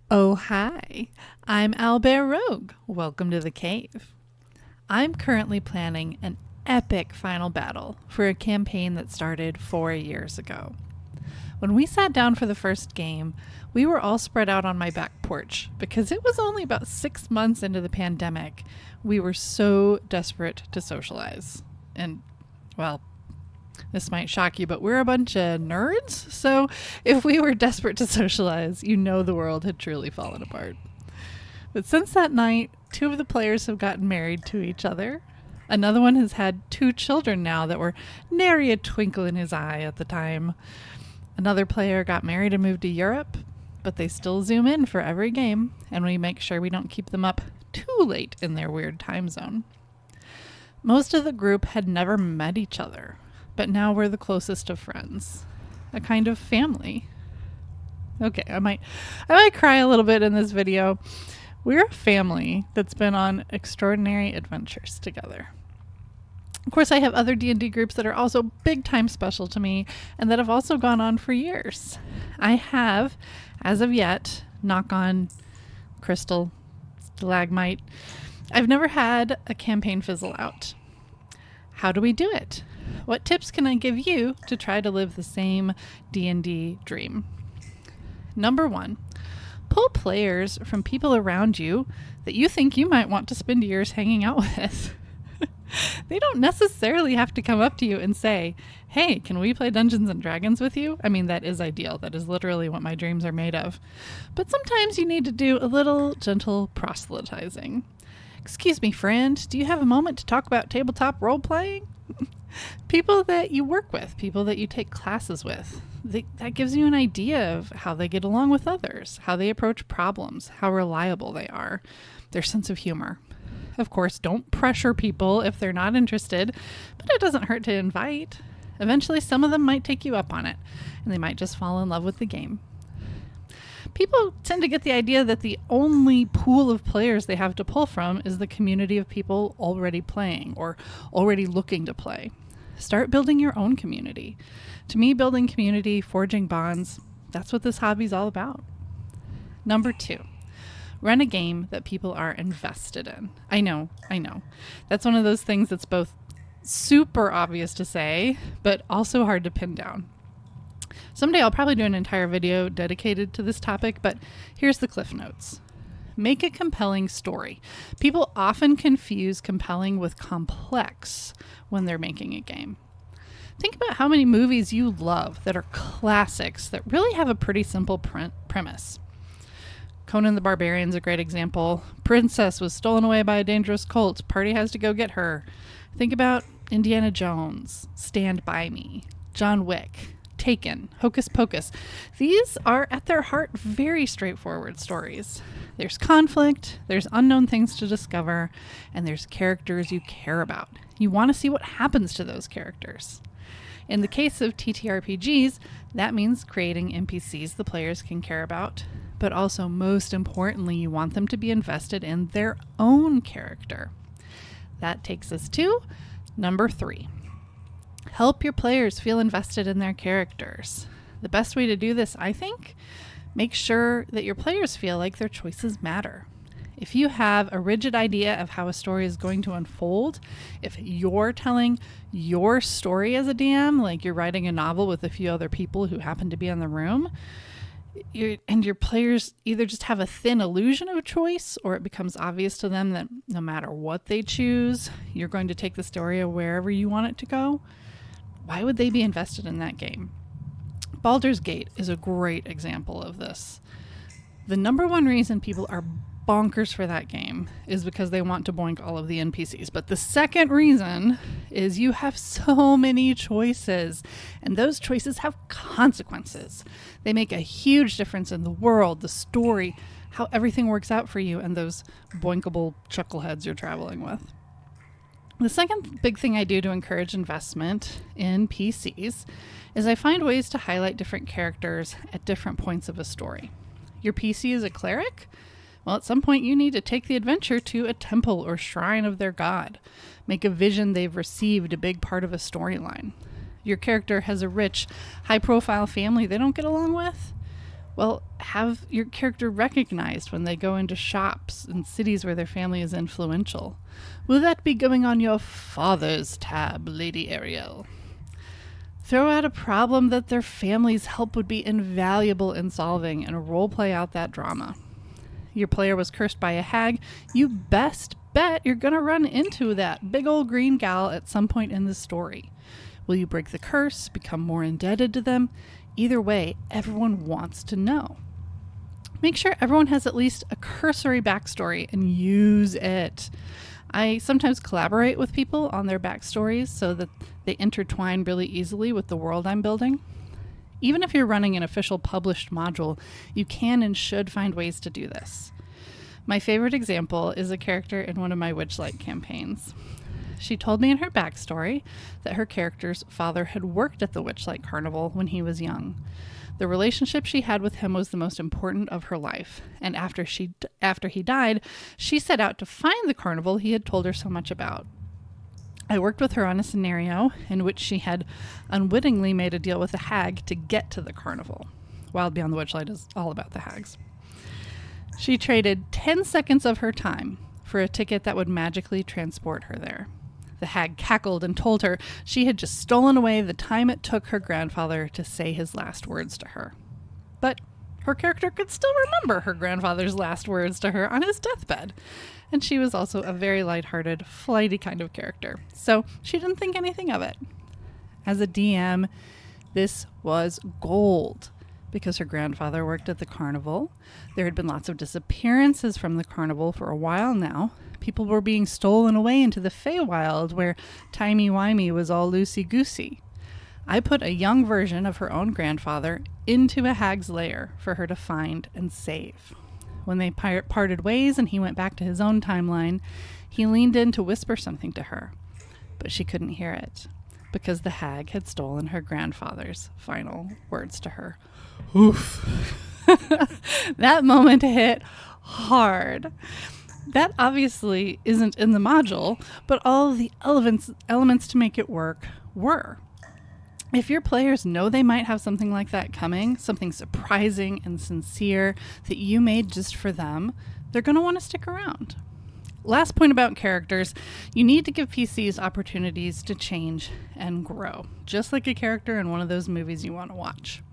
Oh, hi. I'm Owlbear Rogue. Welcome to the cave. I'm currently planning an epic final battle for a campaign that started 4 years ago. When we sat down for the first game, we were all spread out on my back porch because it was only about 6 months into the pandemic. We were so desperate to socialize. And, well, this might shock you, but we're a bunch of nerds. So if we were desperate to socialize, you know the world had truly fallen apart. But since that night, 2 of the players have gotten married to each other. Another one has had 2 children now that were nary a twinkle in his eye at the time. Another player got married and moved to Europe, but they still zoom in for every game, and we make sure we don't keep them up too late in their weird time zone. Most of the group had never met each other, but now we're the closest of friends, a kind of family. Okay, I might cry a little bit in this video. We're a family that's been on extraordinary adventures together. Of course, I have other D&D groups that are also big time special to me and that have also gone on for years. I have, as of yet, knock on crystal, stalagmite, I've never had a campaign fizzle out. How do we do it? What tips can I give you to try to live the same D&D dream? Number 1, pull players from people around you that you think you might want to spend years hanging out with. They don't necessarily have to come up to you and say, hey, can we play Dungeons and Dragons with you? I mean, that is ideal. That is literally what my dreams are made of. But sometimes you need to do a little gentle proselytizing. Excuse me, friend, do you have a moment to talk about tabletop role-playing? People that you work with, people that you take classes with, that gives you an idea of how they get along with others, how they approach problems, how reliable they are, their sense of humor. Of course, don't pressure people if they're not interested, but it doesn't hurt to invite. Eventually, some of them might take you up on it, and they might just fall in love with the game. People tend to get the idea that the only pool of players they have to pull from is the community of people already playing or already looking to play. Start building your own community. To me, building community, forging bonds, that's what this hobby's all about. Number 2. Run a game that people are invested in. I know. That's one of those things that's both super obvious to say, but also hard to pin down. Someday I'll probably do an entire video dedicated to this topic, but here's the cliff notes. Make a compelling story. People often confuse compelling with complex when they're making a game. Think about how many movies you love that are classics that really have a pretty simple premise. Conan the Barbarian's a great example. Princess was stolen away by a dangerous cult. Party has to go get her. Think about Indiana Jones, Stand By Me, John Wick, Taken, Hocus Pocus. These are at their heart very straightforward stories. There's conflict, there's unknown things to discover, and there's characters you care about. You want to see what happens to those characters. In the case of TTRPGs, that means creating NPCs the players can care about, but also most importantly, you want them to be invested in their own character. That takes us to number 3. Help your players feel invested in their characters. The best way to do this, I think, make sure that your players feel like their choices matter. If you have a rigid idea of how a story is going to unfold, if you're telling your story as a DM, like you're writing a novel with a few other people who happen to be in the room, and your players either just have a thin illusion of choice, or it becomes obvious to them that no matter what they choose, you're going to take the story wherever you want it to go, why would they be invested in that game? Baldur's Gate is a great example of this. The number 1 reason people are bonkers for that game is because they want to boink all of the NPCs. But the second reason is you have so many choices, and those choices have consequences. They make a huge difference in the world, the story, how everything works out for you, and those boinkable chuckleheads you're traveling with. The second big thing I do to encourage investment in PCs is I find ways to highlight different characters at different points of a story. Your PC is a cleric? Well, at some point you need to take the adventure to a temple or shrine of their god. Make a vision they've received a big part of a storyline. Your character has a rich, high-profile family they don't get along with? Well, have your character recognized when they go into shops and cities where their family is influential. Will that be going on your father's tab, Lady Ariel? Throw out a problem that their family's help would be invaluable in solving and roleplay out that drama. Your player was cursed by a hag. You best bet you're going to run into that big old green gal at some point in the story. Will you break the curse, become more indebted to them? Either way, everyone wants to know. Make sure everyone has at least a cursory backstory and use it. I sometimes collaborate with people on their backstories so that they intertwine really easily with the world I'm building. Even if you're running an official published module, you can and should find ways to do this. My favorite example is a character in one of my Witchlight campaigns. She told me in her backstory that her character's father had worked at the Witchlight Carnival when he was young. The relationship she had with him was the most important of her life, and after he died, she set out to find the carnival he had told her so much about. I worked with her on a scenario in which she had unwittingly made a deal with a hag to get to the carnival. Wild Beyond the Witchlight is all about the hags. She traded 10 seconds of her time for a ticket that would magically transport her there. The hag cackled and told her she had just stolen away the time it took her grandfather to say his last words to her. But her character could still remember her grandfather's last words to her on his deathbed. And she was also a very lighthearted, flighty kind of character, so she didn't think anything of it. As a DM, this was gold, because her grandfather worked at the carnival. There had been lots of disappearances from the carnival for a while now. People were being stolen away into the Feywild, where timey-wimey was all loosey-goosey. I put a young version of her own grandfather into a hag's lair for her to find and save. When they parted ways and he went back to his own timeline, he leaned in to whisper something to her, but she couldn't hear it, because the hag had stolen her grandfather's final words to her. Oof. That moment hit hard. That obviously isn't in the module, but all of the elements to make it work were. If your players know they might have something like that coming, something surprising and sincere that you made just for them, they're going to want to stick around. Last point about characters, you need to give PCs opportunities to change and grow, just like a character in one of those movies you want to watch.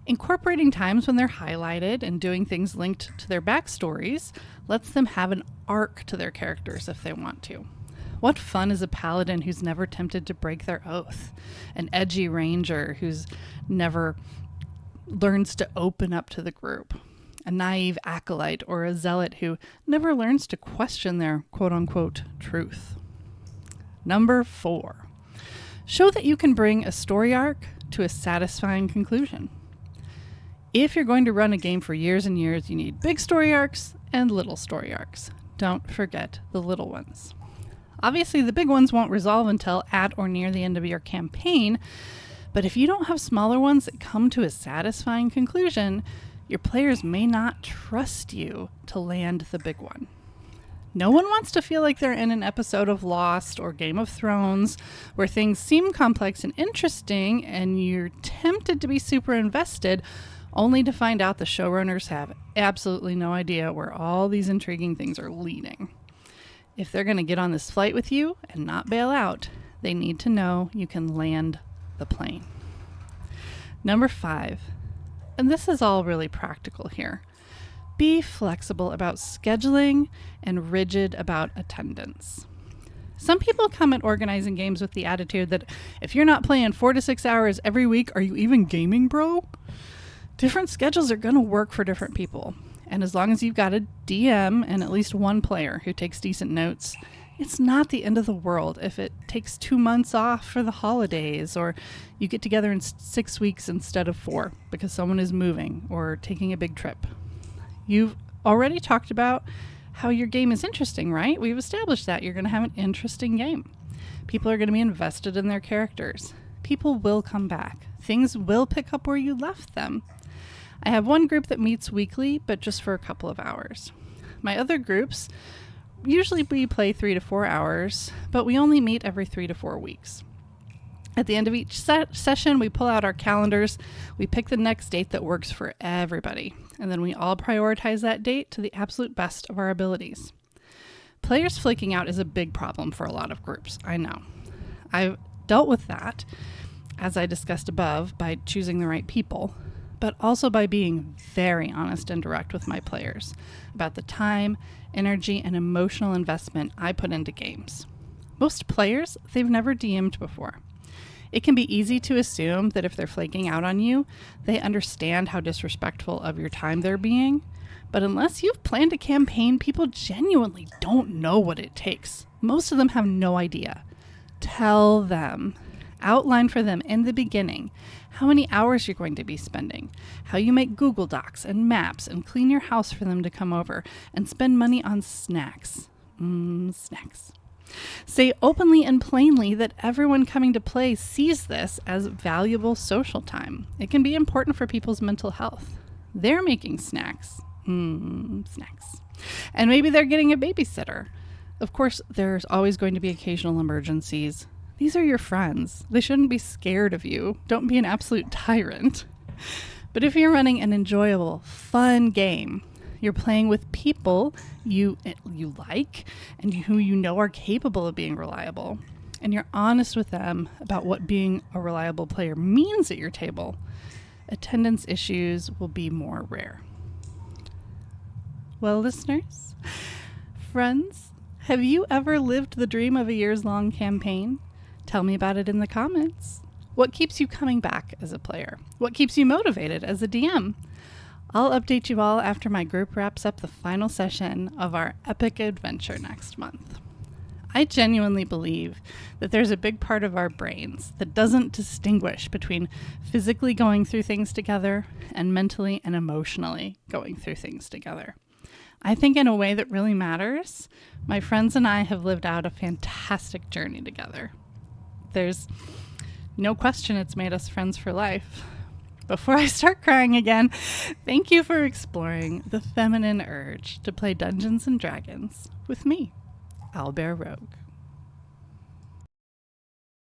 Incorporating times when they're highlighted and doing things linked to their backstories lets them have an arc to their characters if they want to. What fun is a paladin who's never tempted to break their oath? An edgy ranger who's never learns to open up to the group? A naive acolyte or a zealot who never learns to question their quote-unquote truth? Number 4. Show that you can bring a story arc to a satisfying conclusion. If you're going to run a game for years and years, you need big story arcs and little story arcs. Don't forget the little ones. Obviously, the big ones won't resolve until at or near the end of your campaign, but if you don't have smaller ones that come to a satisfying conclusion, your players may not trust you to land the big one. No one wants to feel like they're in an episode of Lost or Game of Thrones where things seem complex and interesting and you're tempted to be super invested, only to find out the showrunners have absolutely no idea where all these intriguing things are leading. If they're going to get on this flight with you and not bail out, they need to know you can land the plane. Number 5, and this is all really practical here, be flexible about scheduling and rigid about attendance. Some people come at organizing games with the attitude that if you're not playing 4 to 6 hours every week, are you even gaming, bro? Different schedules are going to work for different people. And as long as you've got a DM and at least one player who takes decent notes, it's not the end of the world if it takes 2 months off for the holidays or you get together in 6 weeks instead of 4 because someone is moving or taking a big trip. You've already talked about how your game is interesting, right? We've established that you're going to have an interesting game. People are going to be invested in their characters. People will come back. Things will pick up where you left them. I have one group that meets weekly, but just for a couple of hours. My other groups, usually we play 3 to 4 hours, but we only meet every 3 to 4 weeks. At the end of each session, we pull out our calendars, we pick the next date that works for everybody, and then we all prioritize that date to the absolute best of our abilities. Players flaking out is a big problem for a lot of groups, I know. I've dealt with that, as I discussed above, by choosing the right people, but also by being very honest and direct with my players about the time, energy, and emotional investment I put into games. Most players, they've never DM'd before. It can be easy to assume that if they're flaking out on you, they understand how disrespectful of your time they're being. But unless you've planned a campaign, people genuinely don't know what it takes. Most of them have no idea. Tell them. Outline for them in the beginning how many hours you're going to be spending, how you make Google Docs and maps and clean your house for them to come over, and spend money on snacks. Snacks. Say openly and plainly that everyone coming to play sees this as valuable social time. It can be important for people's mental health. They're making snacks. Snacks. And maybe they're getting a babysitter. Of course, there's always going to be occasional emergencies. These are your friends. They shouldn't be scared of you. Don't be an absolute tyrant. But if you're running an enjoyable, fun game, you're playing with people you like and who you know are capable of being reliable, and you're honest with them about what being a reliable player means at your table, attendance issues will be more rare. Well, listeners, friends, have you ever lived the dream of a years-long campaign? Tell me about it in the comments. What keeps you coming back as a player? What keeps you motivated as a DM? I'll update you all after my group wraps up the final session of our epic adventure next month. I genuinely believe that there's a big part of our brains that doesn't distinguish between physically going through things together and mentally and emotionally going through things together. I think in a way that really matters, my friends and I have lived out a fantastic journey together. There's no question it's made us friends for life. Before I start crying again, thank you for exploring the feminine urge to play Dungeons and Dragons with me, Owlbear Rogue.